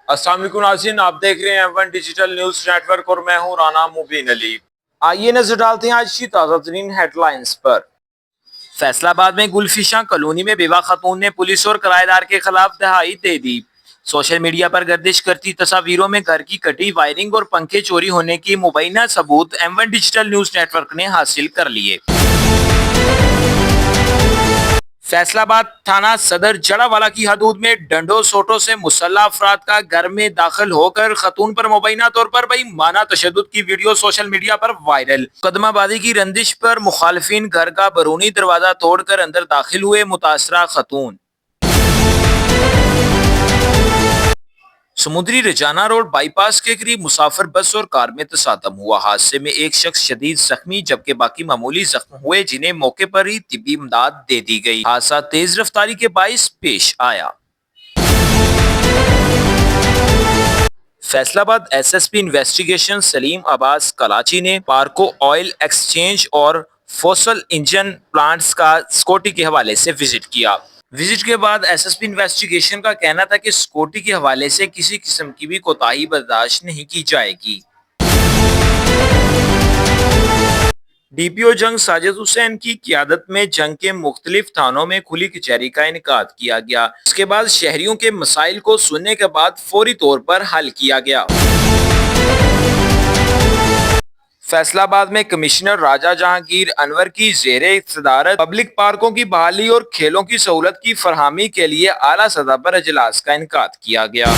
السلام علیکم ناظرین، آپ دیکھ رہے ہیں M1 digital news net work اور میں ہوں رانا مبین علی۔ آئیے نظر ڈالتے ہیں آج کی تازہ ترین ہیڈ لائنز پر۔ فیصل آباد میں گلفشاں کالونی میں بیوہ خاتون نے پولیس اور کرایہ دار کے خلاف دہائی دے دی۔ سوشل میڈیا پر گردش کرتی تصاویروں میں گھر کی کٹی وائرنگ اور پنکھے چوری ہونے کی مبینہ ثبوت M1 digital news net work نے حاصل کر لیے۔ فیصل آباد تھانہ صدر جڑا والا کی حدود میں ڈنڈوں سوٹوں سے مسلح افراد کا گھر میں داخل ہو کر خاتون پر مبینہ طور پر بےایمانہ تشدد کی ویڈیو سوشل میڈیا پر وائرل۔ مقدمہ بازی کی رنجش پر مخالفین گھر کا بیرونی دروازہ توڑ کر اندر داخل ہوئے۔ متاثرہ خاتون سمندری رجانہ روڈ بائی پاس کے قریب مسافر بس اور کار میں تصادم ہوا۔ حادثے میں ایک شخص شدید زخمی جبکہ باقی معمولی زخم ہوئے، جنہیں موقع پر ہی طبی امداد دے دی گئی۔ حادثہ تیز رفتاری کے باعث پیش آیا۔ فیصل آباد SSP انویسٹیگیشن سلیم عباس کلاچی نے پارکو آئل ایکسچینج اور فوسل انجن پلانٹس کا سکیورٹی کے حوالے سے وزٹ کیا۔ وزٹ کے بعد SSP انویسٹیگیشن کا کہنا تھا کہ سکیورٹی کے حوالے سے کسی قسم کی بھی کوتاہی برداشت نہیں کی جائے گی۔ DPO جنگ ساجد حسین کی قیادت میں جنگ کے مختلف تھانوں میں کھلی کچہری کا انعقاد کیا گیا۔ اس کے بعد شہریوں کے مسائل کو سننے کے بعد فوری طور پر حل کیا گیا۔ فیصل آباد میں کمشنر راجہ جہانگیر انور کی زیر صدارت پبلک پارکوں کی بحالی اور کھیلوں کی سہولت کی فراہمی کے لیے اعلیٰ سطح پر اجلاس کا انعقاد کیا گیا۔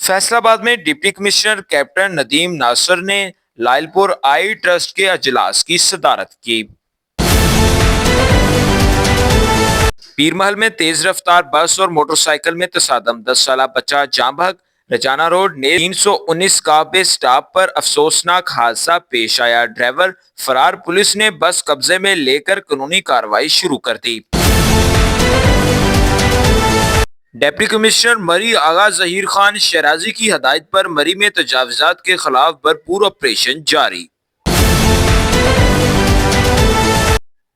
فیصل آباد میں ڈپٹی کمشنر کیپٹن ندیم ناصر نے لائل پور آئی ٹرسٹ کے اجلاس کی صدارت کی۔ پیر محل میں تیز رفتار بس اور موٹر سائیکل میں تصادم، 10 سالہ بچہ جاں بحق۔ رجانہ روڈ 319 کعبے سٹاپ پر افسوسناک حادثہ پیش آیا، ڈرائیور فرار۔ پولیس نے بس قبضے میں لے کر قانونی کارروائی شروع کر دی۔ ڈپٹی کمشنر مری آغا ظہیر خان شیرازی کی ہدایت پر مری میں تجاوزات کے خلاف بھرپور آپریشن جاری۔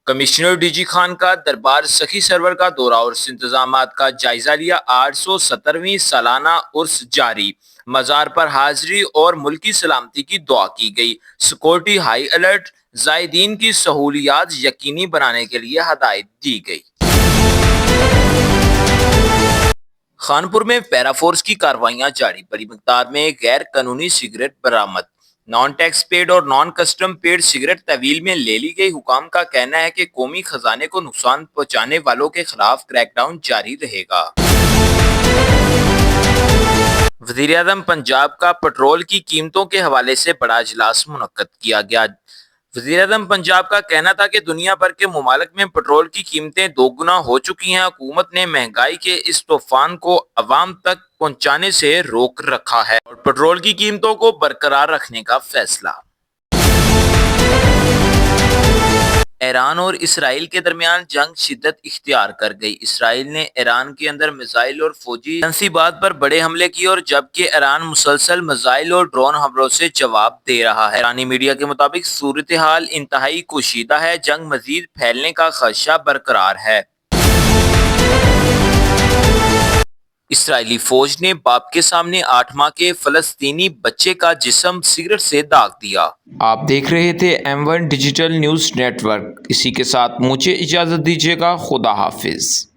کمشنر DG خان کا دربار سخی سرور کا دورہ اور انتظامات کا جائزہ لیا۔ 870ویں سالانہ عرس جاری، مزار پر حاضری اور ملکی سلامتی کی دعا کی گئی۔ سکیورٹی ہائی الرٹ، زائرین کی سہولیات یقینی بنانے کے لیے ہدایت دی گئی۔ خانپور میں پیرا فورس کی کارروائیاں جاری، بڑی مقدار میں غیر قانونی سگریٹ برآمد۔ نان ٹیکس پیڈ اور نان کسٹم پیڈ سگریٹ تحویل میں لے لی گئی۔ حکام کا کہنا ہے کہ قومی خزانے کو نقصان پہنچانے والوں کے خلاف کریک ڈاؤن جاری رہے گا۔ وزیر اعظم پنجاب کا پٹرول کی قیمتوں کے حوالے سے بڑا اجلاس منعقد کیا گیا۔ وزیر اعظم پنجاب کا کہنا تھا کہ دنیا بھر کے ممالک میں پٹرول کی قیمتیں دوگنا ہو چکی ہیں۔ حکومت نے مہنگائی کے اس طوفان کو عوام تک پہنچانے سے روک رکھا ہے اور پٹرول کی قیمتوں کو برقرار رکھنے کا فیصلہ۔ ایران اور اسرائیل کے درمیان جنگ شدت اختیار کر گئی۔ اسرائیل نے ایران کے اندر میزائل اور فوجی تنصیبات پر بڑے حملے کیے اور جبکہ ایران مسلسل میزائل اور ڈرون حملوں سے جواب دے رہا ہے۔ ایرانی میڈیا کے مطابق صورتحال انتہائی کشیدہ ہے، جنگ مزید پھیلنے کا خدشہ برقرار ہے۔ اسرائیلی فوج نے باپ کے سامنے 8 ماہ کے فلسطینی بچے کا جسم سگریٹ سے داغ دیا۔ آپ دیکھ رہے تھے M1 digital news net work. اسی کے ساتھ مجھے اجازت دیجیے گا۔ خدا حافظ۔